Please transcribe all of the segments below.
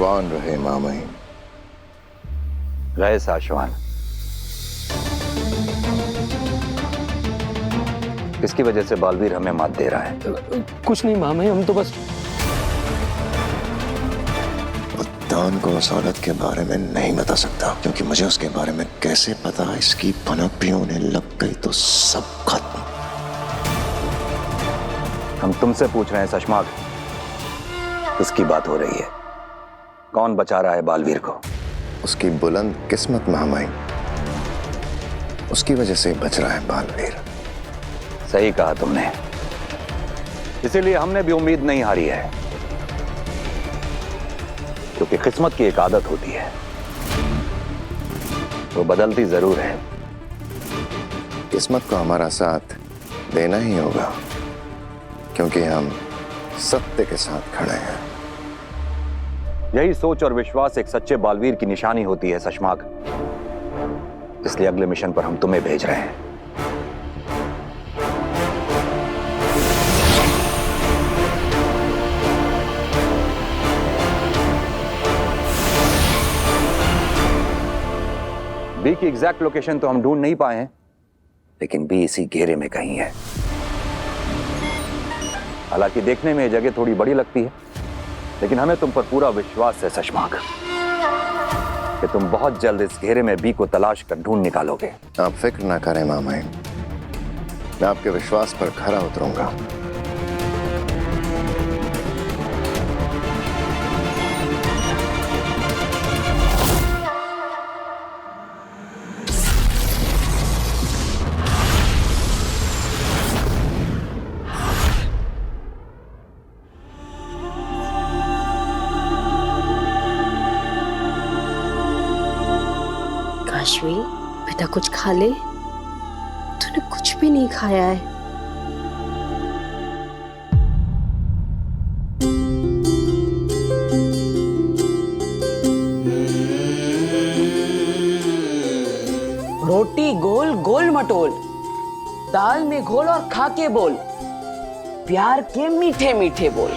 साशवान रहे मामई। रहे साशवान। किसकी वजह से बालवीर हमें मात दे रहा है? कुछ नहीं मामई, हम तो बस। उद्यान को उस औरत के बारे में नहीं बता सकता, क्योंकि मुझे उसके बारे में कैसे पता। इसकी भनक भी उन्हें लग गई तो सब खत्म। हम तुमसे पूछ रहे हैं सशमाक, किसकी बात हो रही है? कौन बचा रहा है बालवीर को? उसकी बुलंद किस्मत महामाई, उसकी वजह से बच रहा है बालवीर। सही कहा तुमने, इसीलिए हमने भी उम्मीद नहीं हारी है, क्योंकि किस्मत की एक आदत होती है, वो बदलती जरूर है। किस्मत को हमारा साथ देना ही होगा, क्योंकि हम सत्य के साथ खड़े हैं। यही सोच और विश्वास एक सच्चे बालवीर की निशानी होती है सशमाक। इसलिए अगले मिशन पर हम तुम्हें भेज रहे हैं। बी की एग्जैक्ट लोकेशन तो हम ढूंढ नहीं पाए हैं, लेकिन बी इसी घेरे में कहीं है। हालांकि देखने में यह जगह थोड़ी बड़ी लगती है, लेकिन हमें तुम पर पूरा विश्वास है सशमाक कि तुम बहुत जल्द इस घेरे में बी को तलाश कर ढूंढ निकालोगे। आप फिक्र ना करें मामाई, मैं आपके विश्वास पर खरा उतरूंगा। काशवी, बेटा कुछ खा ले। तूने कुछ भी नहीं खाया है। रोटी गोल गोल मटोल, दाल में घोल और खा के बोल, प्यार के मीठे मीठे बोल।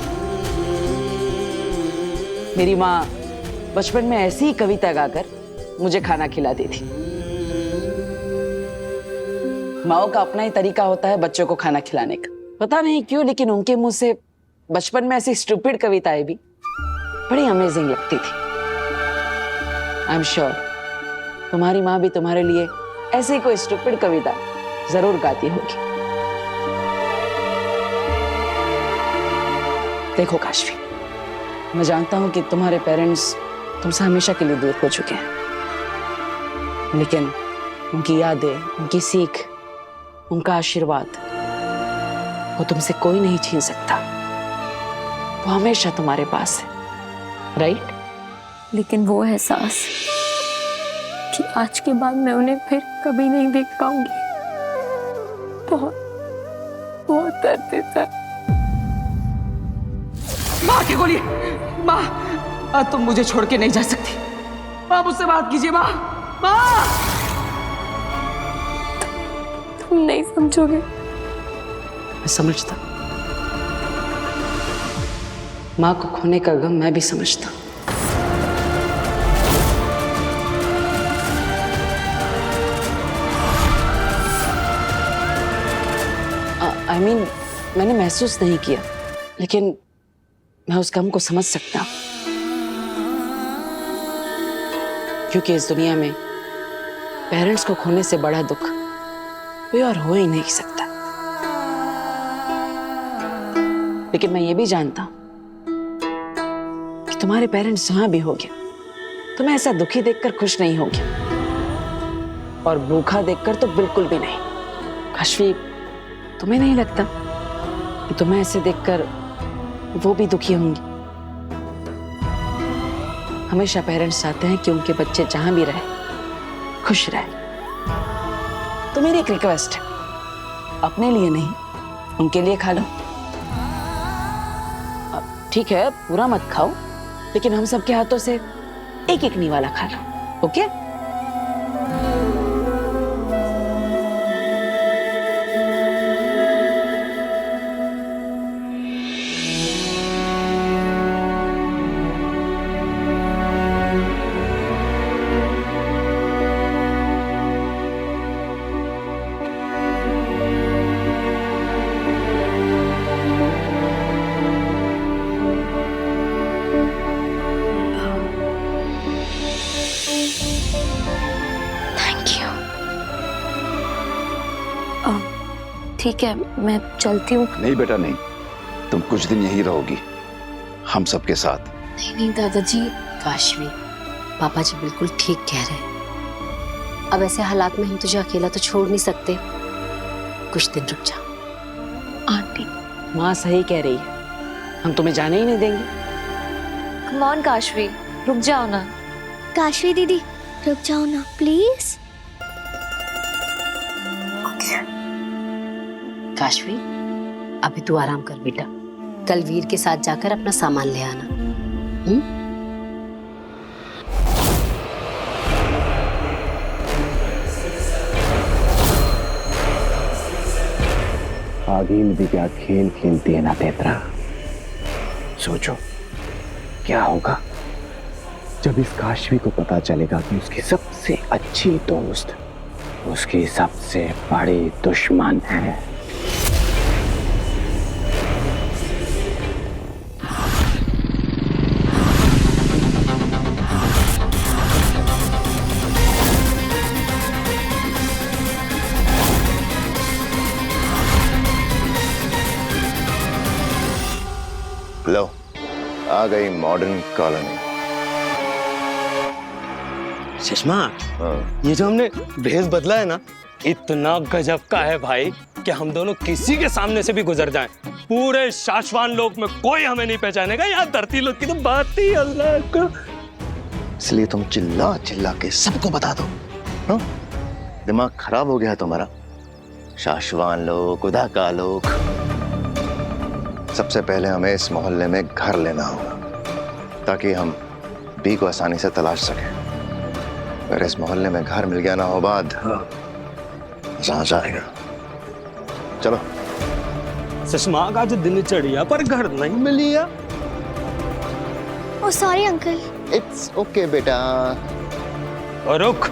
मेरी माँ बचपन में ऐसी ही कविता गाकर मुझे खाना खिलाती थी। माओ का अपना ही तरीका होता है बच्चों को खाना खिलाने का। पता नहीं क्यों, लेकिन उनके मुंह से बचपन में ऐसी स्टूपिड कविताएं भी बड़ी अमेजिंग लगती थी। आई एम श्योर तुम्हारी माँ भी तुम्हारे लिए ऐसी कोई स्टूपिड कविता जरूर गाती होगी। देखो काशवी, मैं जानता हूं कि तुम्हारे पेरेंट्स तुमसे हमेशा के लिए दूर हो चुके हैं, लेकिन उनकी यादें, उनकी सीख, उनका आशीर्वाद वो तुमसे कोई नहीं छीन सकता। वो हमेशा तुम्हारे पास है, राइट? लेकिन वो एहसास कि आज के बाद मैं उन्हें फिर कभी नहीं देख पाऊंगी, बहुत बहुत दर्द देता है। माँ की गोली, माँ आज तुम मुझे छोड़ के नहीं जा सकती। माँ मुझसे बात कीजिए। माँ, माँ तुम नहीं समझोगे। मैं समझता, माँ को खोने का गम मैं भी समझता। I mean, मैंने महसूस नहीं किया, लेकिन मैं उस गम को समझ सकता हूं, क्योंकि इस दुनिया में पेरेंट्स को खोने से बड़ा दुख कोई और हो ही नहीं सकता। लेकिन मैं ये भी जानता हूं कि तुम्हारे पेरेंट्स जहां भी होंगे, तुम्हें ऐसा दुखी देखकर खुश नहीं होगे, और भूखा देखकर तो बिल्कुल भी नहीं। काशवी, तुम्हें नहीं लगता कि तुम्हें ऐसे देखकर वो भी दुखी होंगी? हमेशा पेरेंट्स चाहते हैं कि उनके बच्चे जहां भी रहे खुश रहे। तो मेरी एक रिक्वेस्ट है, अपने लिए नहीं, उनके लिए खा लो। ठीक है, पूरा मत खाओ, लेकिन हम सबके हाथों से एक एक निवाला खा लो, ओके? ठीक है, मैं चलती हूँ। नहीं बेटा नहीं, तुम कुछ दिन यहीं रहोगी हम सबके साथ। नहीं नहीं दादाजी। काशवी, पापा जी बिल्कुल ठीक कह रहे हैं। अब ऐसे हालात में हम तुझे अकेला तो छोड़ नहीं सकते। कुछ दिन रुक जा। आंटी। माँ सही कह रही है, हम तुम्हें जाने ही नहीं देंगे। कम ऑन काशवी, रुक जाओ ना। काशवी दीदी रुक जाओ ना प्लीज। काशवी, अभी तू आराम कर बेटा। कल वीर के साथ जाकर अपना सामान ले आना। आगिल भी क्या खेल खेलती है ना तेतरा। सोचो क्या होगा जब इस काशवी को पता चलेगा कि उसकी सबसे अच्छी दोस्त उसकी सबसे बड़ी दुश्मन है। लो, आ गई मॉडर्न कॉलोनी। सुषमा, हाँ। ये जो हमने भेष बदला है ना, इतना गजब का है भाई कि हम दोनों किसी के सामने से भी गुजर जाएं, पूरे शाश्वान लोक में कोई हमें नहीं पहचानेगा। यहाँ धरती लोक की तो बात ही अल्लाह का। इसलिए तुम चिल्ला चिल्ला के सबको बता दो। हाँ? दिमाग खराब हो गया है तुम्हारा। शाश्वान लोक, उदा का लोक। सबसे पहले हमें इस मोहल्ले में घर लेना होगा ताकि हम बी को आसानी से तलाश सकें। अगर इस मोहल्ले में घर मिल गया ना हो बाद मजा आ जाएगा। चलो। सुषमा का जो दिन चढ़िया पर घर नहीं मिलिया। ओ सॉरी अंकल। इट्स ओके बेटा। और रुक,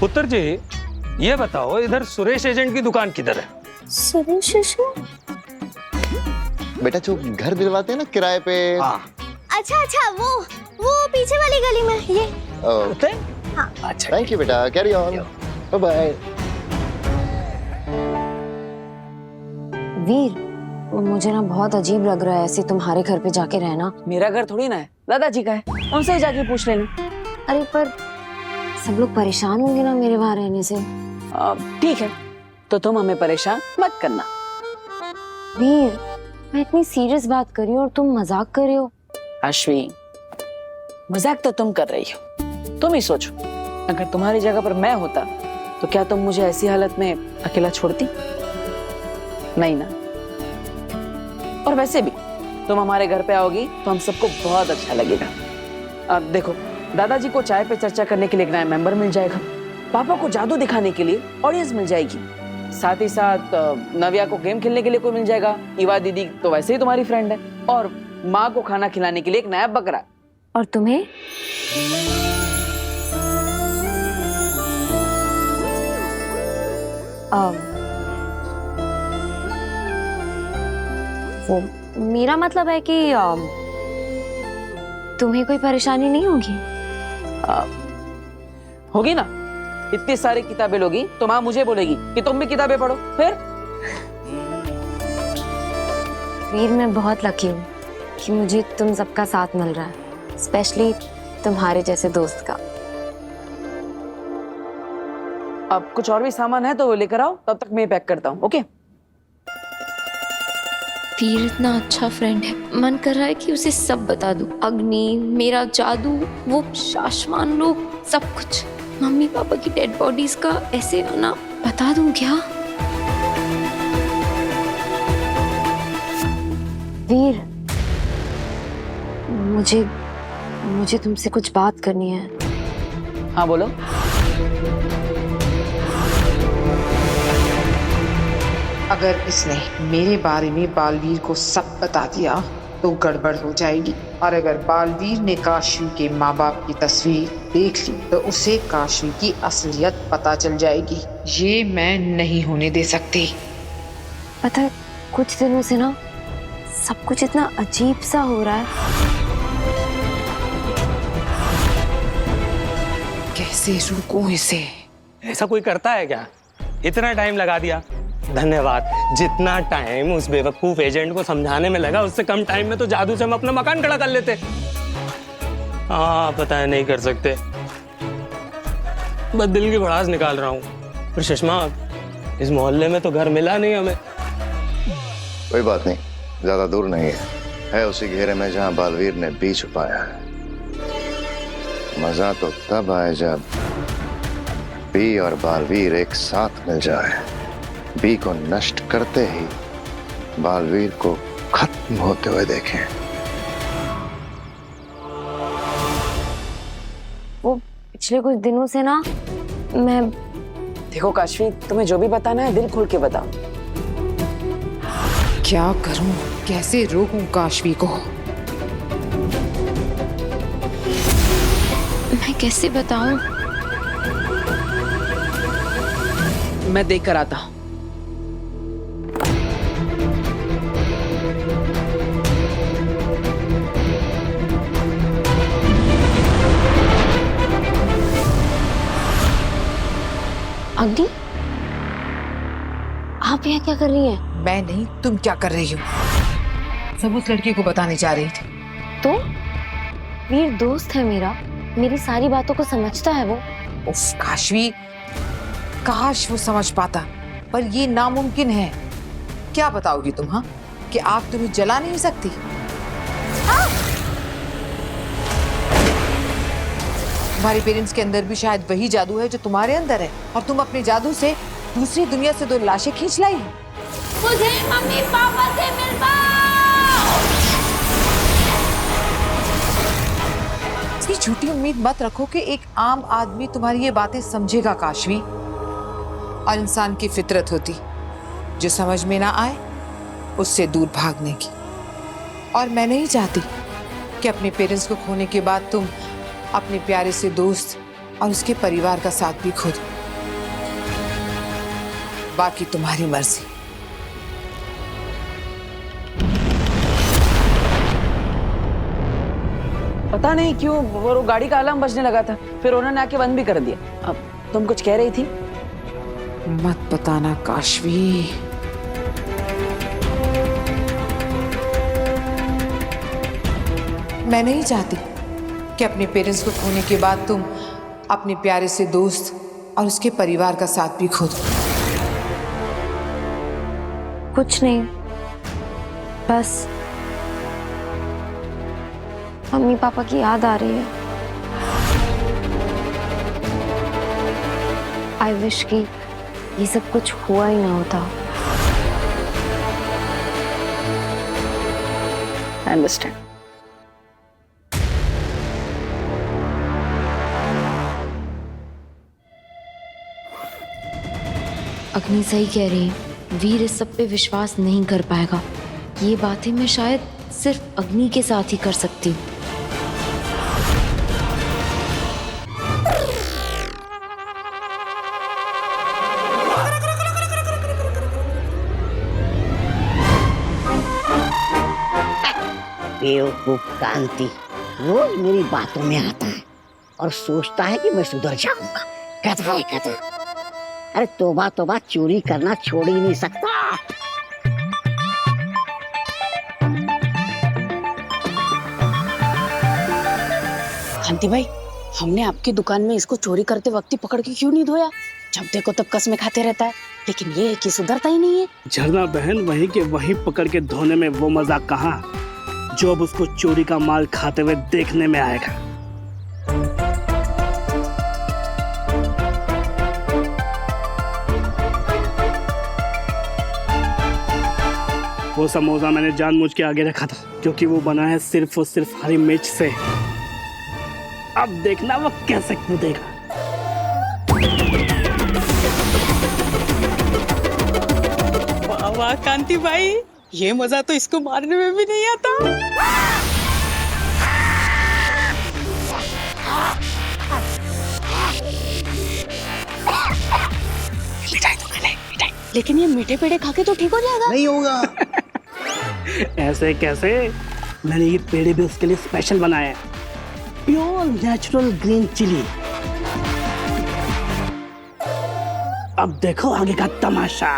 पुत्र जी ये बताओ, इधर सुरेश एजेंट की दुकान किधर है? सुरेश बेटा जो घर दिलवाते हैं ना किराए पे। हाँ। अच्छा अच्छा, वो पीछे वाली गली में ये। हाँ। अच्छा, थैंक यू बेटा, कैरी ऑन, बाय बाय। वीर, मुझे ना बहुत अजीब लग रहा है ऐसे तुम्हारे घर पे जाके रहना। मेरा घर थोड़ी ना है, दादाजी का है, उनसे ही जाके पूछ लेना। अरे पर सब लोग परेशान होंगे ना मेरे वहां रहने से। ठीक है, तो तुम हमें परेशान मत करना। वीर, मैं इतनी सीरियस बात कर रही हूँ और तुम मजाक कर रहे हो। अश्वी, मजाक तो तुम कर रही हो। तुम ही सोचो, अगर तुम्हारी जगह पर मैं होता तो क्या तुम मुझे ऐसी हालत में अकेला छोड़ती? नहीं ना। और वैसे भी तुम हमारे घर पे आओगी तो हम सबको बहुत अच्छा लगेगा। अब देखो, दादाजी को चाय पे चर्चा करने के लिए एक नया मेंबर मिल जाएगा, पापा को जादू दिखाने के लिए ऑडियंस मिल जाएगी, साथ ही साथ नव्या को गेम खेलने के लिए कोई मिल जाएगा, इवा दीदी तो वैसे ही तुम्हारी फ्रेंड है, और माँ को खाना खिलाने के लिए एक नया बकरा। और तुम्हें? वो मेरा मतलब है कि तुम्हें कोई परेशानी नहीं होगी? होगी ना, इतनी सारी किताबें लोगी तो माँ मुझे बोलेगी कि तुम भी किताबें पढ़ो। फिर वीर, मैं बहुत लकी हूँ कि मुझे तुम सबका साथ मिल रहा है, स्पेशली तुम्हारे जैसे दोस्त का। अब कुछ और भी सामान है तो वो लेकर आओ, तब तक मैं पैक करता हूँ। ओके? वीर इतना अच्छा फ्रेंड है, मन कर रहा है कि उसे सब बता दूं। अग्नि, मेरा जादू, वो शाश्वान लोग, सब कुछ। मम्मी पापा की डेड बॉडीज का ऐसे आना बता दूं क्या? वीर, मुझे तुमसे कुछ बात करनी है। हाँ बोलो। अगर इसने मेरे बारे में बालवीर को सब बता दिया तो गड़बड़ हो जाएगी, और अगर बालवीर ने काशवी के माँ बाप की तस्वीर देख ली तो उसे काशवी की असलियत पता चल जाएगी। ये मैं नहीं होने दे सकती। पता है, कुछ दिनों से ना सब कुछ इतना अजीब सा हो रहा है। कैसे रोकूं इसे? ऐसा कोई करता है क्या? इतना टाइम लगा दिया, धन्यवाद। जितना टाइम उस बेवकूफ एजेंट को समझाने में लगा, उससे कम टाइम में तो जादू से हम अपना मकान खड़ा कर लेते। हाँ, पता है नहीं कर सकते, बस दिल की भड़ास निकाल रहा हूँ। पर सुषमा, इस मोहल्ले में तो घर मिला नहीं हमें। कोई बात नहीं, ज्यादा दूर नहीं है उसी घेरे में जहां बालवीर ने बी छुपाया है। मजा तो तब आए जब बी और बालवीर एक साथ मिल जाए। बी को नष्ट करते ही बालवीर को खत्म होते हुए देखें। वो पिछले कुछ दिनों से ना मैं देखो काशवी, तुम्हें जो भी बताना है दिल खोल के बताओ। क्या करूं, कैसे रोकूं काशवी को? मैं कैसे बताऊं? मैं देख कर आता हूं। अग्नि, आप यहाँ क्या कर रही हैं? मैं नहीं, तुम क्या कर रही हो? सब उस लड़के को बताने जा रही थी। तो वीर दोस्त है मेरा, मेरी सारी बातों को समझता है वो। उफ काशवी, काश वो समझ पाता, पर ये नामुमकिन है। क्या बताओगी तुम? हाँ, कि आग तुम्हें जला नहीं सकती? तुम्हारे पेरेंट्स के अंदर भी शायद वही जादू है जो तुम्हारे अंदर है, और तुम अपने जादू से दूसरी दुनिया से 2 लाशें खींच लाई हो। मुझे मम्मी पापा से मिलवाओ। इसकी झूठी उम्मीद मत रखो कि एक आम आदमी तुम्हारी ये बातें समझेगा काशवी। और इंसान की फितरत होती जो समझ में ना आए उससे दूर भागने की। और मैं नहीं चाहती कि अपने पेरेंट्स को खोने के बाद तुम अपने प्यारे से दोस्त और उसके परिवार का साथ भी खो दो। बाकी तुम्हारी मर्जी। पता नहीं क्यों वो गाड़ी का अलार्म बजने लगा था, फिर उन्होंने आके बंद भी कर दिया। अब तुम कुछ कह रही थी? मत बताना काशवी। मैं नहीं चाहती कि अपने पेरेंट्स को खोने के बाद तुम अपने प्यारे से दोस्त और उसके परिवार का साथ भी खो दो। कुछ नहीं, बस मम्मी पापा की याद आ रही है। आई विश कि ये सब कुछ हुआ ही ना होता। I understand. अग्नि सही कह रही है, वीर इस सब पे विश्वास नहीं कर पाएगा। ये बातें मैं शायद सिर्फ अग्नि के साथ ही कर सकती हूँ। बेवकूफ कांति रोज मेरी बातों में आता है और सोचता है कि मैं सुधर जाऊंगा। कहता है कहता, अरे तोबा तोबा, चोरी करना छोड़ ही नहीं सकता। कांति भाई, हमने आपकी दुकान में इसको चोरी करते वक्त ही पकड़ के क्यों नहीं धोया? जब देखो तब कसमें खाते रहता है, लेकिन ये है कि सुधरता ही नहीं है। झरना बहन, वहीं के वहीं पकड़ के धोने में वो मजा कहाँ जो अब उसको चोरी का माल खाते हुए देखने में आएगा। वो समोसा मैंने जानबूझ के आगे रखा था, क्योंकि वो बना है सिर्फ और सिर्फ हरी मिर्च से। अब देखना वो कैसे कूदेगा। वाह वाह कांति भाई, ये मजा तो इसको मारने में भी नहीं आता। मिठाई तो खा ले, मिठाई। लेकिन ये मीठे पेड़े खा के तो ठीक हो जाएगा। नहीं होगा। ऐसे कैसे? मैंने ये पेड़े भी उसके लिए स्पेशल बनाए हैं, प्योर नेचुरल ग्रीन चिली। अब देखो आगे का तमाशा।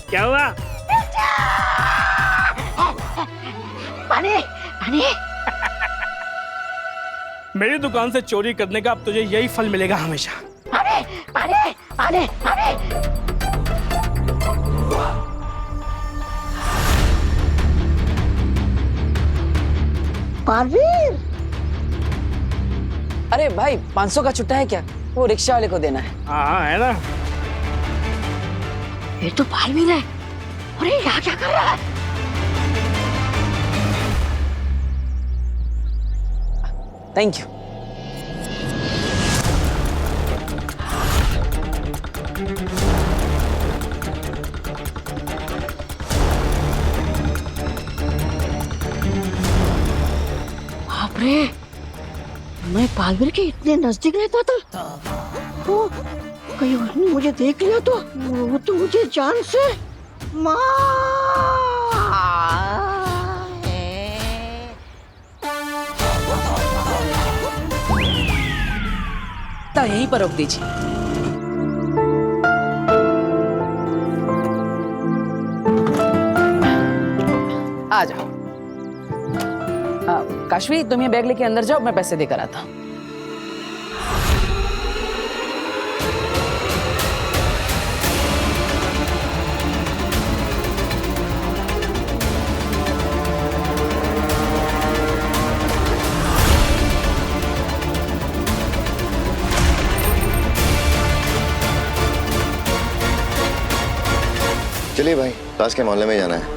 क्या हुआ? पानी पानी। मेरी दुकान से चोरी करने का अब तुझे यही फल मिलेगा हमेशा। पानी पानी पानी पानी। बालवीर, अरे भाई 500 का छुट्टा है क्या? वो रिक्शा वाले को देना है। हाँ है ना। ये तो बालवीर है। अरे यहाँ क्या कर रहा है? Thank you. बाप रे, मैं बालवीर के इतने नजदीक रहता था। वो कहीं उसने मुझे देख लिया तो वो तो मुझे जान से यहीं पर रोक दीजिए। आ जाओ। काशवी, तुम ये बैग लेके अंदर जाओ, मैं पैसे देकर आता हूँ। चलिए भाई, पास के मोहल्ले में जाना है।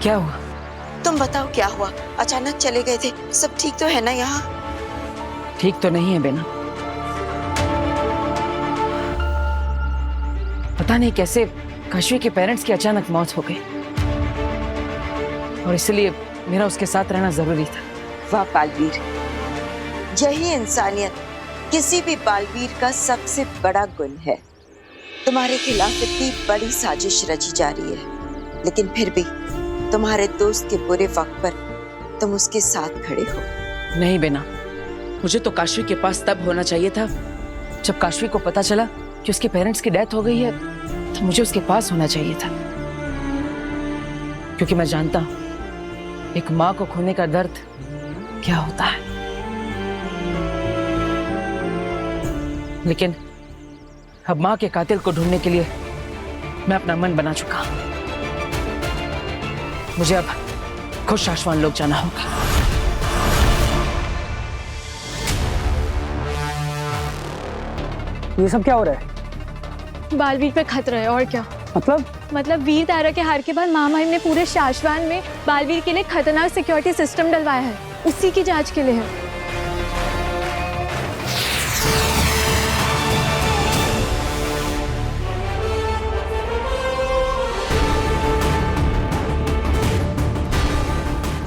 क्या हुआ? तुम बताओ क्या हुआ? अचानक चले गए थे। सब ठीक तो है ना यहाँ? ठीक तो नहीं है बेना। पता नहीं कैसे काशवी के पेरेंट्स की अचानक मौत हो गई और इसलिए मेरा उसके साथ रहना जरूरी था। वाह बालवीर, यही इंसानियत किसी भी बालवीर का सबसे बड़ा गुण है। तुम्हारे खिलाफ इतनी बड़ी साजिश रची जा रही है, लेकिन फिर भी तुम्हारे दोस्त के बुरे वक्त पर तुम उसके साथ खड़े हो। नहीं बेना, मुझे तो काशवी के पास तब होना चाहिए था जब काशवी को पता चला कि उसके पेरेंट्स की डेथ हो गई है, तो मुझे उसके पास होना चाहिए था, क्योंकि मैं जानता हूं एक माँ को खोने का दर्द क्या होता है। लेकिन अब माँ के कातिल को ढूंढने के लिए मैं अपना मन बना चुका हूं। मुझे अब खुद शाश्वान लोग जाना होगा। ये सब क्या हो रहा है? बालवीर पे खतरा है। और क्या मतलब वीर तारा के हार के बाद महामहिम ने पूरे शाश्वान में बालवीर के लिए खतरनाक सिक्योरिटी सिस्टम डलवाया है। उसी की जांच के लिए है।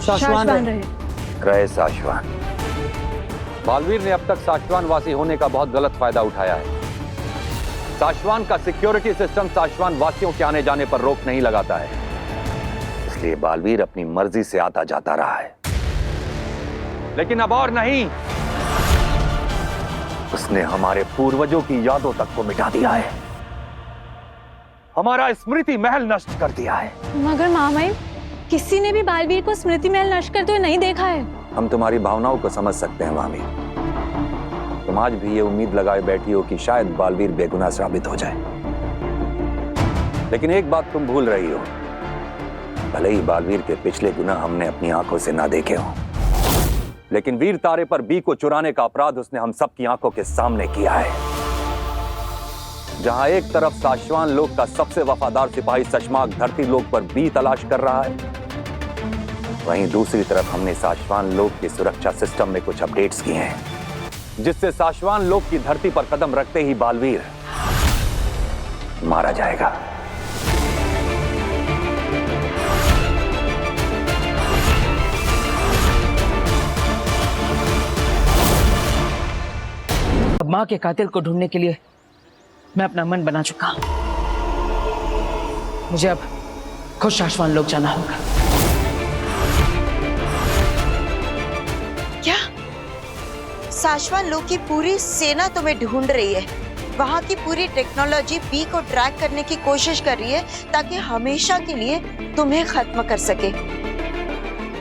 शाश्वान रहे शाश्वान। बालवीर ने अब तक शाश्वान वासी होने का बहुत गलत फायदा उठाया है। शाश्वान का सिक्योरिटी सिस्टम शाश्वान वासियों के आने जाने पर रोक नहीं लगाता है, इसलिए बालवीर अपनी मर्जी से आता जाता रहा है। लेकिन अब और नहीं, उसने हमारे पूर्वजों की यादों तक को मिटा दिया है, हमारा स्मृति महल नष्ट कर दिया है। मगर महामहिम, किसी ने भी बालवीर को स्मृति महल नष्ट करते हुए नहीं देखा है। हम तुम्हारी भावनाओं को समझ सकते हैं मामी। तुम आज भी ये उम्मीद लगाए बैठी हो कि शायद बालवीर बेगुनाह साबित हो जाए, लेकिन एक बात तुम भूल रही हो। भले ही बालवीर के पिछले गुनाह हमने अपनी आंखों से ना देखे हो, लेकिन वीर तारे पर बी को चुराने का अपराध उसने हम सबकी आंखों के सामने किया है। जहां एक तरफ शाश्वान लोक का सबसे वफादार सिपाही सशमाक धरती लोक पर बी तलाश कर रहा है, वहीं दूसरी तरफ हमने शाश्वान लोक के सुरक्षा सिस्टम में कुछ अपडेट्स किए हैं, जिससे शाश्वान लोक की धरती पर कदम रखते ही बालवीर मारा जाएगा। माँ के कातिल को ढूंढने के लिए मैं अपना मन बना चुका हूं। मुझे अब खुद शाश्वान लोग जाना होगा। क्या शाश्वान लोग की पूरी सेना तुम्हें ढूंढ रही है? वहां की पूरी टेक्नोलॉजी बी को ट्रैक करने की कोशिश कर रही है ताकि हमेशा के लिए तुम्हें खत्म कर सके।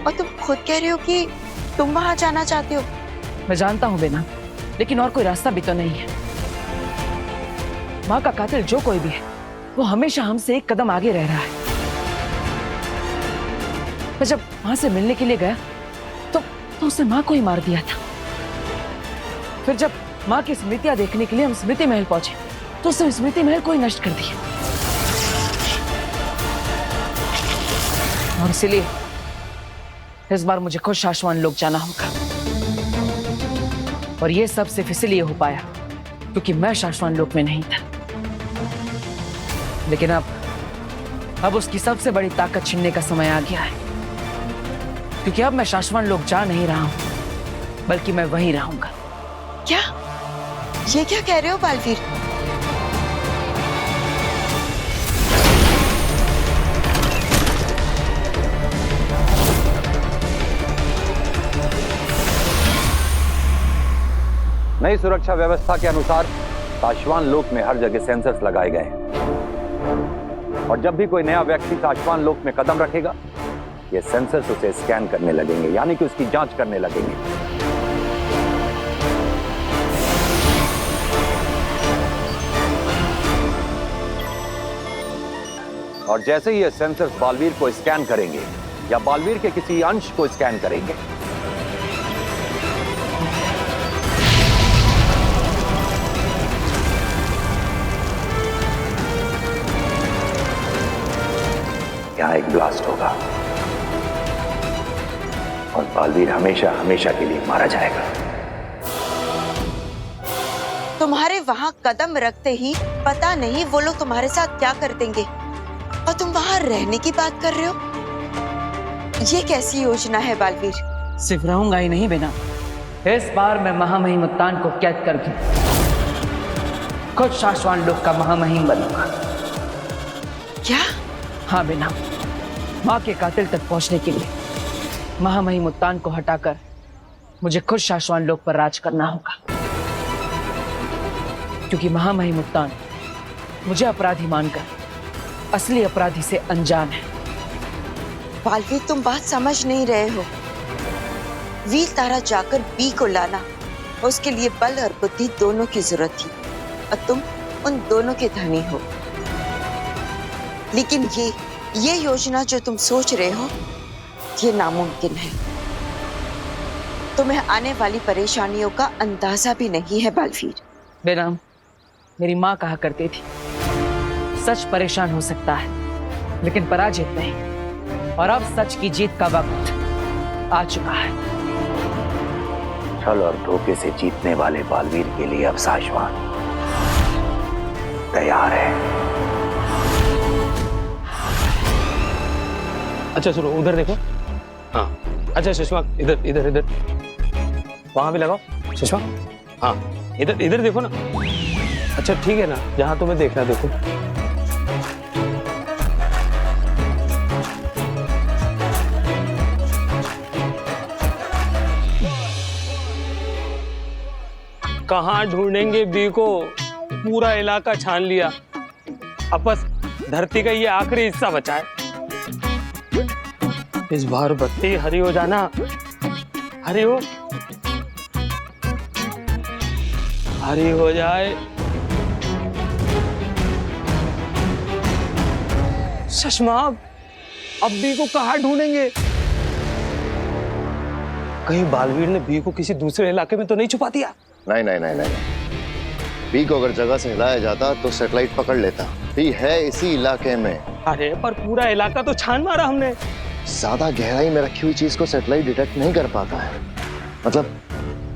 और तुम खुद कह रहे हो कि तुम वहां जाना चाहते हो। मैं जानता हूं बेना, लेकिन और कोई रास्ता भी तो नहीं है। माँ का कातिल जो कोई भी है, वो हमेशा हमसे एक कदम आगे रह रहा है। मैं जब माँ से मिलने के लिए गया तो उसने माँ को ही मार दिया था। फिर जब माँ की स्मृतियां देखने के लिए हम स्मृति महल पहुंचे तो उसने स्मृति महल को ही नष्ट कर दिया। और इसीलिए इस बार मुझे खुद शाश्वान लोग जाना होगा। और ये सब सिर्फ इसलिए हो पाया क्योंकि मैं शाश्वान लोक में नहीं था। लेकिन अब उसकी सबसे बड़ी ताकत छीनने का समय आ गया है, क्योंकि अब मैं शाश्वान लोक जा नहीं रहा हूं, बल्कि मैं वहीं रहूंगा। क्या ये क्या कह रहे हो बालवीर? नई सुरक्षा व्यवस्था के अनुसार शाश्वान लोक में हर जगह सेंसर्स लगाए गए हैं और जब भी कोई नया व्यक्ति शाश्वान लोक में कदम रखेगा, ये सेंसर्स उसे स्कैन करने लगेंगे, यानी कि उसकी जांच करने लगेंगे। और जैसे ही ये सेंसर्स बालवीर को स्कैन करेंगे या बालवीर के किसी अंश को स्कैन करेंगे, यहाँ एक ब्लास्ट होगा और बालवीर हमेशा हमेशा के लिए मारा जाएगा। तुम्हारे वहां कदम रखते ही पता नहीं वो लोग तुम्हारे साथ क्या कर देंगे, और तुम वहां रहने की बात कर रहे हो। ये कैसी योजना है बालवीर? सिर्फ रहूंगा ही नहीं बेना, इस बार मैं महामहिम उत्तान को कैद कर दूं। खुद शाश्वान लोक का महामहिम बनूंगा। क्या? हाँ बेना, माँ के कातिल तक पहुंचने के लिए महामहिम उत्तान को हटाकर मुझे खुद शाश्वान लोक पर राज करना होगा, क्योंकि महामहिम उत्तान मुझे अपराधी मानकर असली अपराधी से अनजान है। बालवीर, तुम बात समझ नहीं रहे हो। वीर तारा जाकर बी को लाना, उसके लिए बल और बुद्धि दोनों की जरूरत थी, और तुम उन दोनों के धनी हो। लेकिन ये योजना जो तुम सोच रहे हो, ये नामुमकिन है। तुम्हें आने वाली परेशानियों का अंदाजा भी नहीं है बालवीर। बेनाम, मेरी माँ कहा करती थी, सच परेशान हो सकता है लेकिन पराजित नहीं। और अब सच की जीत का वक्त आ चुका है। छल और धोखे से जीतने वाले बालवीर के लिए अब शाश्वान तैयार है। अच्छा सुनो, उधर देखो। हाँ, अच्छा सुषमा, इधर इधर इधर, वहां भी लगाओ सुषमा। हाँ, इधर इधर देखो ना। अच्छा ठीक है ना, जहां तुम्हें देखना देखो। कहाँ ढूंढेंगे बी को? पूरा इलाका छान लिया, अब बस धरती का ये आखिरी हिस्सा बचा है। इस बार बत्ती हरी हो जाना, हरी हो, हरी हो जाए। सुषमा, अब बी को कहाँ ढूंढेंगे? कहीं बालवीर ने बी को किसी दूसरे इलाके में तो नहीं छुपा दिया? नहीं नहीं नहीं नहीं, बी को अगर जगह से हिलाया जाता तो सैटेलाइट पकड़ लेता। बी है इसी इलाके में। अरे पर पूरा इलाका तो छान मारा हमने। ज्यादा गहराई में रखी हुई चीज को सैटेलाइट डिटेक्ट नहीं कर पाता है। मतलब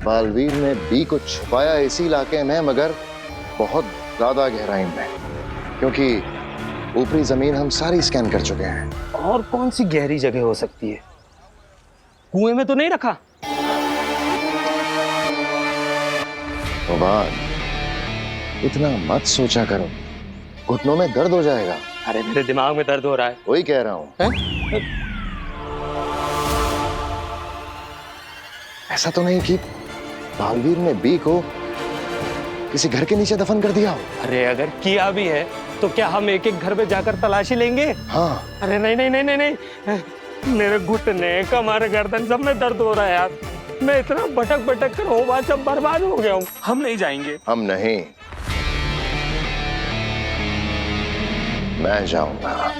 बालवीर ने बी को छुपाया इसी इलाके में, मगर बहुत ज्यादा गहराई में, क्योंकि ऊपरी जमीन हम सारी स्कैन कर चुके हैं। और कौन सी गहरी जगह हो सकती है? कुएं में तो नहीं रखा? तो बात इतना मत सोचा करो, घुटनों में दर्द हो जाएगा। अरे मेरे दिमाग में दर्द हो रहा है। वही कह रहा हूं। ऐसा तो नहीं कि बालवीर ने बी को किसी घर के नीचे दफन कर दिया हो? अरे अगर किया भी है तो क्या हम एक एक घर में जाकर तलाशी लेंगे? हाँ। अरे नहीं नहीं नहीं नहीं नहीं, मेरे घुटने, कमर, गर्दन सब में दर्द हो रहा है यार। मैं इतना भटक भटक कर हो बात सब बर्बाद हो गया हूँ। हम नहीं जाएंगे। हम नहीं, मैं जाऊंगा।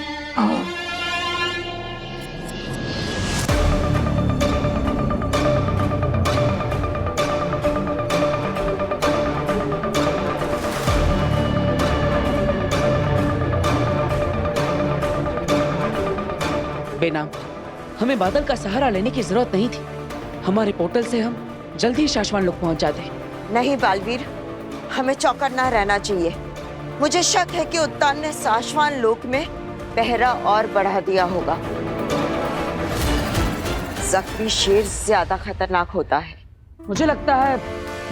बेनाम, हमें बादल का सहारा लेने की जरूरत नहीं थी। हमारे पोर्टल से हम जल्दी ही शाश्वान लोग पहुंच जाते। नहीं बालवीर, हमें चौकन्ना रहना चाहिए। मुझे शक है कि उत्तान ने शाश्वान लोक में पहरा और बढ़ा दिया होगा। जख्मी शेर ज्यादा खतरनाक होता है। मुझे लगता है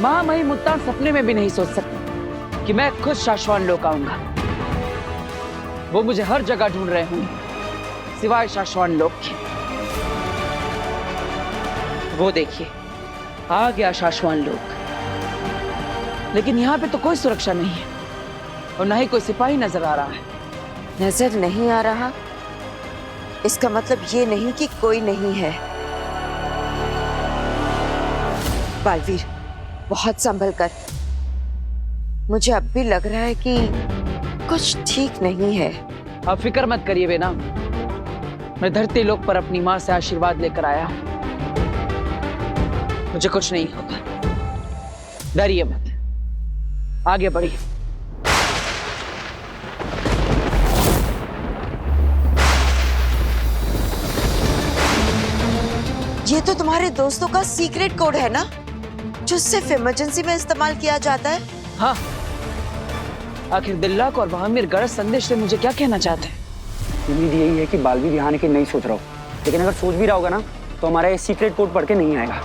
महामहिम उत्तान सपने में भी नहीं सोच सकते कि मैं खुद शाश्वान लोक आऊंगा। वो मुझे हर जगह ढूंढ रहे होंगे सिवाय शाश्वान लोक के। वो देखिए, आ गया शाश्वान लोक। लेकिन यहाँ पे तो कोई सुरक्षा नहीं है और ना ही कोई सिपाही नजर आ रहा है। नजर नहीं आ रहा इसका मतलब ये नहीं कि कोई नहीं है। बालवीर, बहुत संभल कर। मुझे अब भी लग रहा है कि कुछ ठीक नहीं है। आप फिक्र मत करिए बेनाम, मैं धरती लोक पर अपनी माँ से आशीर्वाद लेकर आया हूं। मुझे कुछ नहीं होगा, डरिए मत, आगे बढ़िए। ये तो तुम्हारे दोस्तों का सीक्रेट कोड है ना, जो सिर्फ इमरजेंसी में इस्तेमाल किया जाता है? हाँ, आखिर दिल्लाक और बहामिर गरज संदेश से मुझे क्या कहना चाहते हैं? उम्मीद यही है कि बालवीर यहाँ आने की नहीं सोच रहा हो, लेकिन अगर सोच भी रहा होगा ना तो हमारा ये सीक्रेट कोड पढ़ के नहीं आएगा।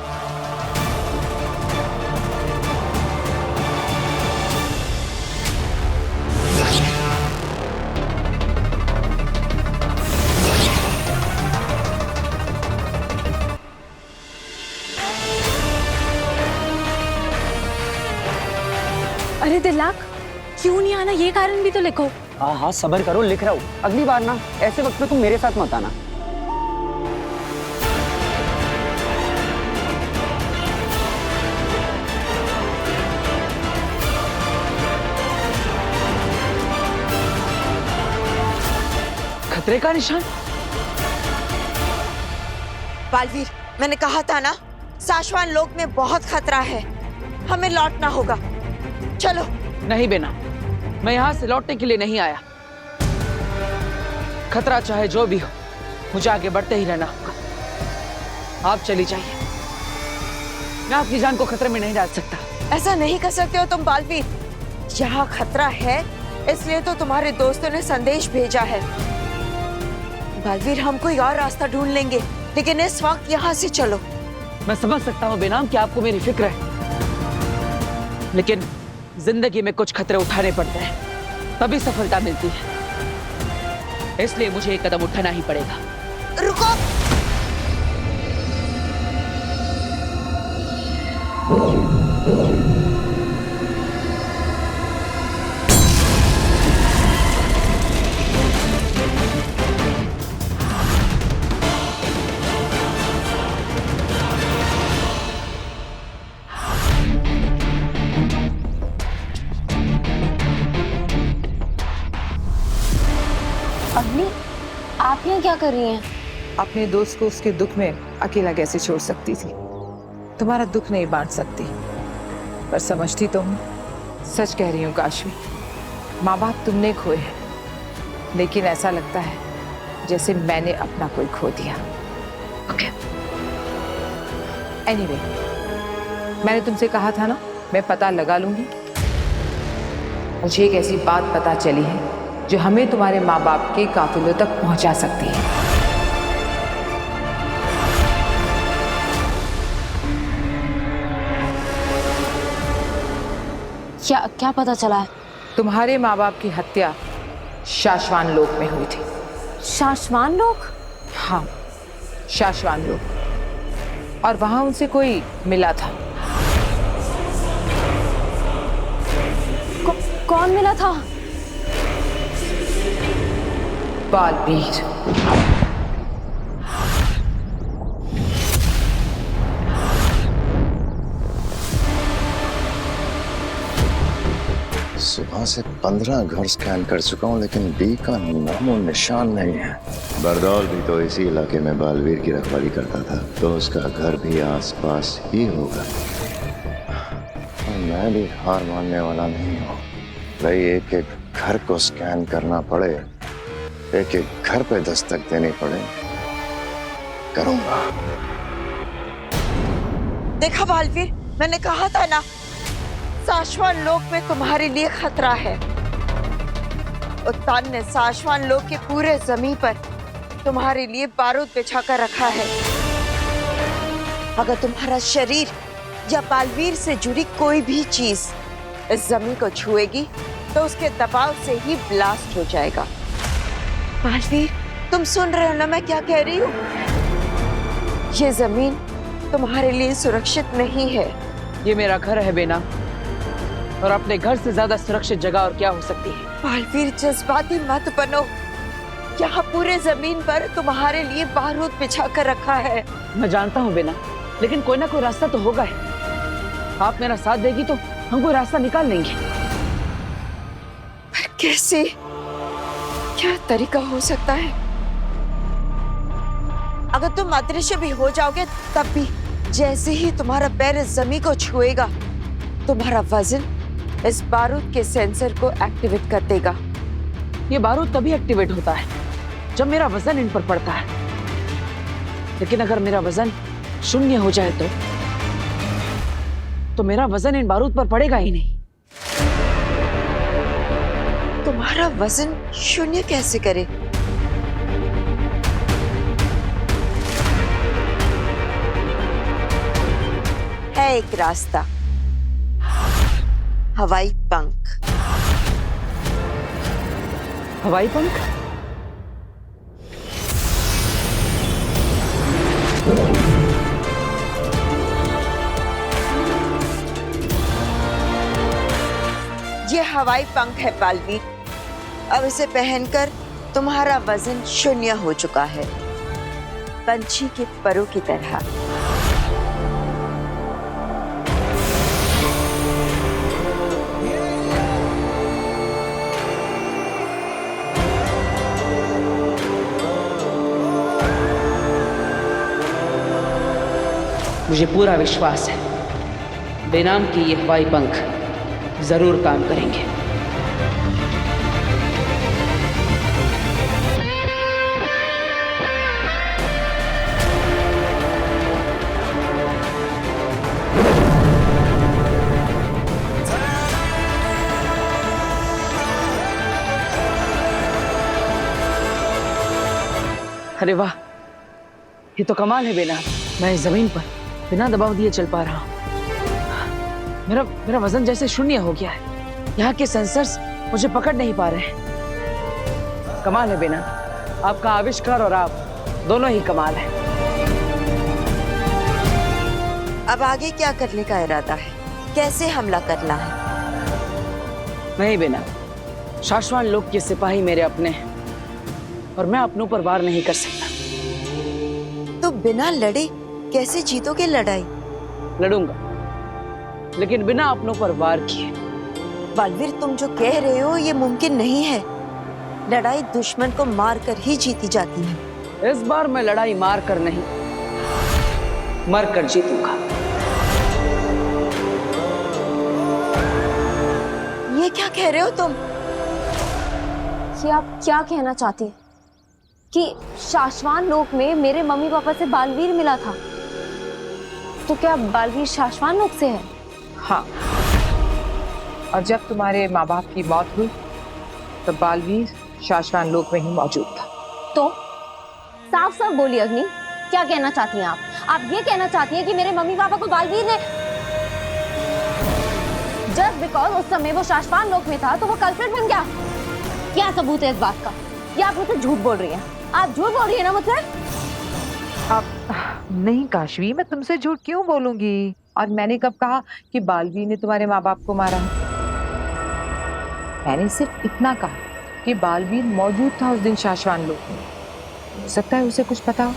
अरे दिल्लाक, क्यों नहीं आना, ये कारण भी तो लिखो। हाँ हाँ सब्र करो, लिख रहा हूँ। अगली बार ना ऐसे वक्त पे तुम मेरे साथ मत आना। खतरे का निशान? बालवीर, मैंने कहा था ना, शाश्वान लोक में बहुत खतरा है, हमें लौटना होगा। चलो। नहीं बेना, मैं यहाँ से लौटने के लिए नहीं आया। खतरा चाहे जो भी हो, मुझे आगे बढ़ते ही रहना होगा। आप चली जाइए, मैं आपकी जान को खतरे में नहीं डाल सकता। ऐसा नहीं कर सकते हो तुम बालवीर। यहाँ खतरा है इसलिए तो तुम्हारे दोस्तों ने संदेश भेजा है। बालवीर, हम कोई और रास्ता ढूंढ लेंगे, लेकिन इस वक्त यहाँ से चलो। मैं समझ सकता हूँ बेनाम कि आपको मेरी फिक्र है, लेकिन जिंदगी में कुछ खतरे उठाने पड़ते हैं, तभी सफलता मिलती है। इसलिए मुझे एक कदम उठाना ही पड़ेगा। रुको। अग्नि, आप यहाँ क्या कर रही हैं? अपने दोस्त को उसके दुख में अकेला कैसे छोड़ सकती थी? तुम्हारा दुख नहीं बांट सकती, पर समझती तो हूँ। सच कह रही हूँ काशवी, माँ बाप तुमने खोए हैं, लेकिन ऐसा लगता है जैसे मैंने अपना कोई खो दिया। ओके। एनीवे, मैंने तुमसे कहा था ना, मैं पता लगा लूंगी। मुझे एक ऐसी बात पता चली है जो हमें तुम्हारे माँ बाप के काफिलों तक पहुंचा सकती है। क्या क्या पता चला है? तुम्हारे माँ बाप की हत्या शाश्वान लोक में हुई थी। शाश्वान लोक? हाँ, शाश्वान लोक। और वहां उनसे कोई मिला था। कौन मिला था? बालवीर। सुबह से 15 घर स्कैन कर चुका हूँ, लेकिन बी का नामो निशान नहीं है। बरदौल भी तो इसी इलाके में बालवीर की रखवाली करता था, तो उसका घर भी आसपास ही होगा। और मैं भी हार मानने वाला नहीं हूँ भाई। एक एक घर को स्कैन करना पड़े, एक एक घर पे दस्तक देनी पड़े, करूंगा। देखा बालवीर, मैंने कहा था ना, शाश्वान लोक में तुम्हारे लिए खतरा है। उत्तान ने शाश्वान लोक के पूरे जमीन पर तुम्हारे लिए बारूद बिछा कर रखा है। अगर तुम्हारा शरीर या बालवीर से जुड़ी कोई भी चीज इस जमीन को छुएगी तो उसके दबाव से ही ब्लास्ट हो जाएगा। बालवीर, तुम सुन रहे हो ना मैं क्या कह रही हूँ? ये जमीन तुम्हारे लिए सुरक्षित नहीं है। ये मेरा घर है बेना, और अपने घर से ज्यादा सुरक्षित जगह और क्या हो सकती है? बालवीर, जज्बाती मत बनो। यहाँ पूरे जमीन पर तुम्हारे लिए बारूद बिछा कर रखा है। मैं जानता हूँ बेना, लेकिन कोई ना कोई रास्ता तो होगा ही। आप मेरा साथ देगी तो हम कोई रास्ता निकाल लेंगे। पर कैसे? क्या तरीका हो सकता है? अगर तुम अदृश्य भी हो जाओगे तब भी जैसे ही तुम्हारा पैर इस जमीन को छुएगा, तुम्हारा वजन इस बारूद के सेंसर को एक्टिवेट कर देगा। ये बारूद तभी एक्टिवेट होता है जब मेरा वजन इन पर पड़ता है, लेकिन अगर मेरा वजन शून्य हो जाए तो मेरा वजन इन बारूद पर पड़ेगा ही नहीं। तुम्हारा वजन शून्य कैसे करे? है एक रास्ता, हवाई पंख। हवाई पंख? ये हवाई पंख है बालवीर। अब इसे पहनकर तुम्हारा वजन शून्य हो चुका है, पंछी के परों की तरह। मुझे पूरा विश्वास है बेनाम की ये हवाई पंख जरूर काम करेंगे। अरे वाह, ये तो कमाल है बेना। मैं इस जमीन पर बिना दबाव दिए चल पा रहा हूँ। मेरा वजन जैसे शून्य हो गया है। यहाँ के सेंसर्स मुझे पकड़ नहीं पा रहे हैं। कमाल है बेना, आपका आविष्कार और आप दोनों ही कमाल है। अब आगे क्या करने का इरादा है? कैसे हमला करना है? नहीं बेना, शाश्वान लोक के सिपाही मेरे अपने हैं और मैं अपनों पर वार नहीं कर सकता। तो बिना लड़े कैसे जीतोगे लड़ाई? लड़ूंगा, लेकिन बिना अपनों पर वार किए। बालवीर, तुम जो कह रहे हो ये मुमकिन नहीं है। लड़ाई दुश्मन को मार कर ही जीती जाती है। इस बार मैं लड़ाई मार कर नहीं, मर कर जीतूंगा। ये क्या कह रहे हो तुम? कि आप क्या कहना चाहती हैं? कि शाश्वान लोक में मेरे मम्मी पापा से बालवीर मिला था, तो क्या बालवीर शाश्वान लोक से है? हाँ, और जब तुम्हारे माँ बाप की मौत हुई तो बालवीर शाश्वान लोक में ही मौजूद था। तो साफ साफ बोलिए अग्नि, क्या कहना चाहती हैं आप? आप ये कहना चाहती हैं कि मेरे मम्मी पापा को बालवीर ने जस्ट बिकॉज उस समय वो शाश्वान लोक में था तो वो कल्प्रिट बन गया। क्या सबूत है इस बात का? या आप मुझसे झूठ बोल रही हैं? आप झूठ बोल रही है ना मुझसे? अब नहीं काशवी, मैं तुमसे झूठ क्यों बोलूंगी? और मैंने कब कहा कि बालवीर ने तुम्हारे माँ बाप को मारा? मैंने सिर्फ इतना कहा कि बालवीर मौजूद था उस दिन शाश्वान लोक में। हो सकता है उसे कुछ पता हो।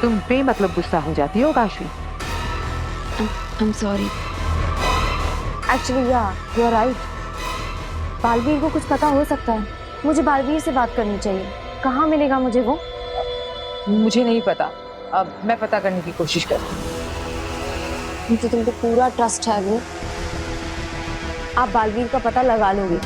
तुम बेमतलब गुस्सा हो जाती हो काशवी। I'm sorry. एक्चुअली या यू आर राइट। बालवीर को कुछ पता हो सकता है। मुझे बालवीर से बात करनी चाहिए। कहाँ मिलेगा मुझे वो? मुझे नहीं पता, अब मैं पता करने की कोशिश करती हूँ। मुझे तुम पे पूरा ट्रस्ट है अग्नि। आप बालवीर का पता लगा लोगे,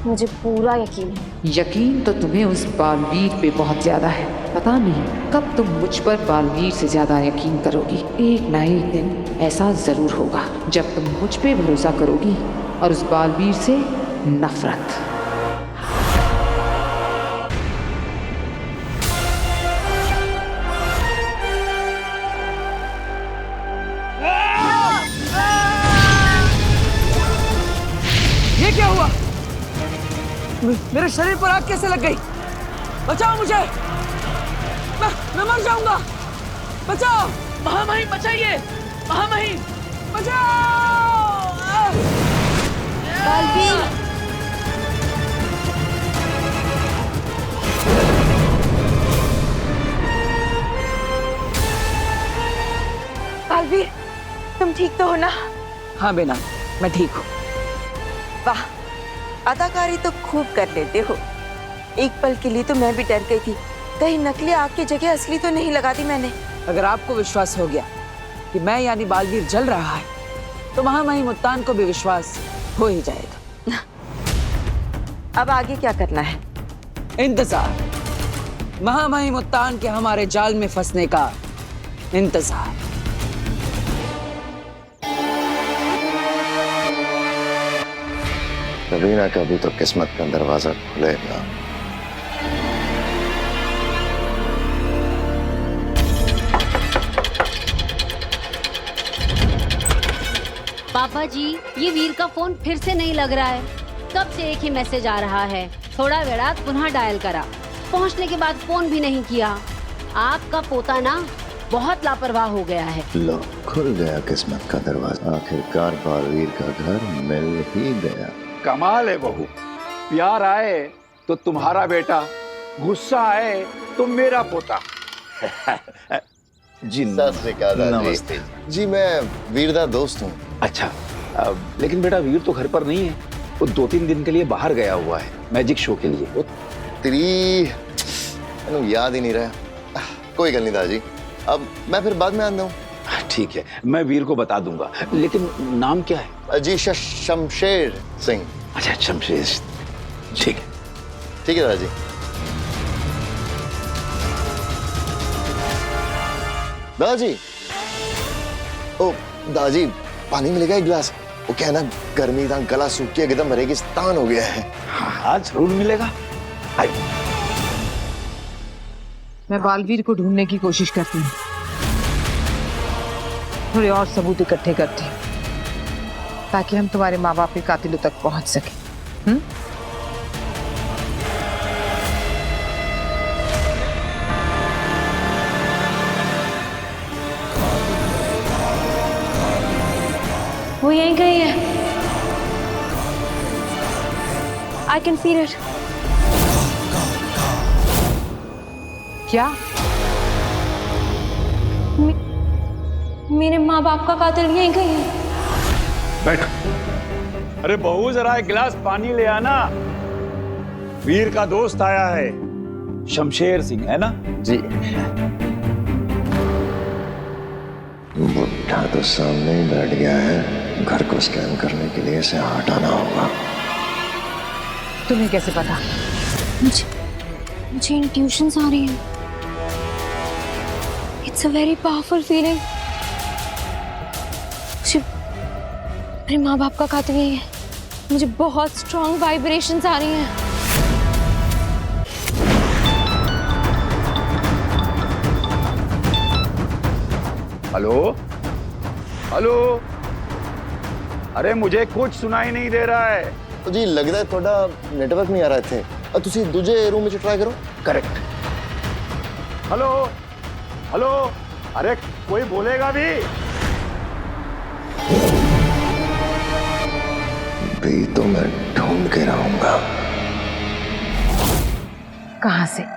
मुझे पूरा यकीन है। यकीन तो तुम्हें उस बालवीर पे बहुत ज्यादा है। पता नहीं कब तुम मुझ पर बालवीर से ज्यादा यकीन करोगी। एक ना एक दिन ऐसा जरूर होगा जब तुम मुझ पे भरोसा करोगी और उस बालवीर से नफरत। ये क्या हुआ? मेरे शरीर पर आग कैसे लग गई? बचाओ मुझे, मैं मर जाऊंगा। बचाओ महामहिम, बचाइए महामहिम, बचाओ। बालवीर, बालवीर, तुम ठीक तो हो ना? हाँ बेना, मैं ठीक हूँ। वाह, अदाकारी तो खूब कर लेते हो। एक पल के लिए तो मैं भी डर गई थी, कहीं नकली आग की जगह असली तो नहीं लगा दी मैंने। अगर आपको विश्वास हो गया कि मैं यानी बालवीर जल रहा है, तो महामहिम मुत्तान को भी विश्वास हो ही जाएगा। अब आगे क्या करना है? इंतजार। महामहिम मुत्तान के हमारे जाल में फंसने का इंतजार। कभी ना कभी तो किस्मत का दरवाजा खुलेगा। पापा जी, ये वीर का फोन फिर से नहीं लग रहा है। कब से एक ही मैसेज आ रहा है। थोड़ा वेड़ा पुनः डायल करा, पहुंचने के बाद फोन भी नहीं किया। आपका पोता ना बहुत लापरवाह हो गया है। लो, खुल गया किस्मत का दरवाजा। आखिरकार बालवीर का घर मिल ही गया। कमाल है बहू, प्यार आए तो तुम्हारा बेटा, गुस्सा आए तो मेरा पोता। जी नमस्ते जी, मैं वीरदा दोस्त हूँ। अच्छा, लेकिन बेटा वीर तो घर पर नहीं है, वो 2-3 दिन के लिए बाहर गया हुआ है मैजिक शो के लिए। वो तेरी याद ही नहीं रहा। कोई गल नहीं दादी, अब मैं फिर बाद में आंदा हूँ। ठीक है, मैं वीर को बता दूंगा, लेकिन नाम क्या है? जी शमशेर सिंह। अच्छा, शमशेर, ठीक है। ठीक है दादाजी। दादाजी, ओ दादाजी, पानी मिलेगा एक गिलास? वो क्या है ना, गर्मी था, गला सूख के एकदम रेगिस्तान हो गया है। हाँ, जरूर मिलेगा। मैं बालवीर को ढूंढने की कोशिश करती हूँ, थोड़े और सबूत इकट्ठे करती हूँ ताकि हम तुम्हारे माँ बाप के कातिलों तक पहुंच सके। वो यहीं कहीं है। I can feel it. क्या? मेरे माँ बाप का कातिल यहीं कहीं है। बैठ। अरे बहू, जरा एक गिलास पानी ले आना। वीर का दोस्त आया है, शमशेर सिंह, है ना? जी। बुढ़ा तो सामने ही बैठ गया है, घर को स्कैन करने के लिए इसे हटाना होगा। तुम्हें कैसे पता? मुझे इंट्यूशंस आ रही हैं। It's a very powerful feeling. मेरे माँ बाप का कातिल यही है। मुझे बहुत स्ट्रॉन्ग वाइब्रेशंस आ रही हैं। हेलो हेलो, अरे मुझे कुछ सुनाई नहीं दे रहा है। तो जी लगता है थोड़ा नेटवर्क नहीं आ रहा थे। तुसी दूजे रूम में ट्राई करो। करेक्ट। हेलो हेलो, अरे कोई बोलेगा भी? भी तो मैं ढूंढ के रहूंगा। कहां से?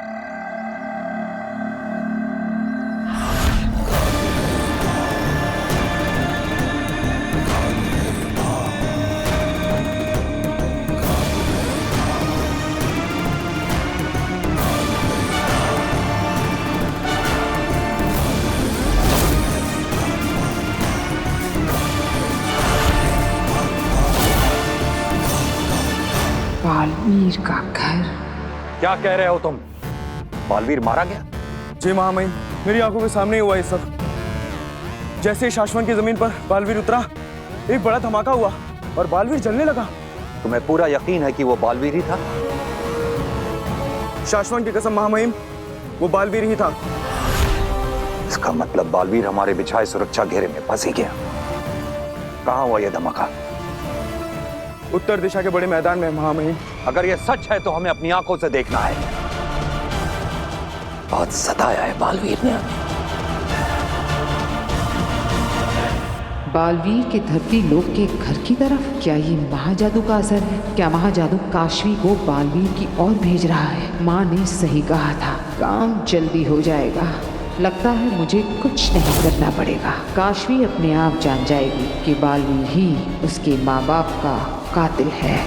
बालवीर का घर। क्या कह रहे हो तुम? बालवीर मारा गया? जी महामहिम, मेरी आंखों के सामने ही हुआ ये सब। जैसे ही शाश्वन की जमीन पर बालवीर उतरा, एक बड़ा धमाका हुआ और बालवीर जलने लगा। तुम्हें पूरा यकीन है कि वो बालवीर ही था? शाश्वन की कसम महामहिम, वो बालवीर ही था। इसका मतलब बालवीर हमारे बिछाए सुरक्षा घेरे में फंस ही गया। कहाँ हुआ यह धमाका? उत्तर दिशा के बड़े मैदान में महामहिम। अगर यह सच है तो हमें अपनी आंखों से देखना है। बहुत सताया है बालवीर ने। बालवीर के धरती लोक के घर की तरफ। क्या ये महाजादू का असर है? क्या महाजादू काशवी को बालवीर की ओर भेज रहा है? माँ ने सही कहा था, काम जल्दी हो जाएगा। लगता है मुझे कुछ नहीं करना पड़ेगा। काशवी अपने आप जान जाएगी कि बालवीर ही उसके माँ बाप का कातिल है।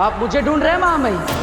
आप मुझे ढूंढ रहे हैं महामहिम?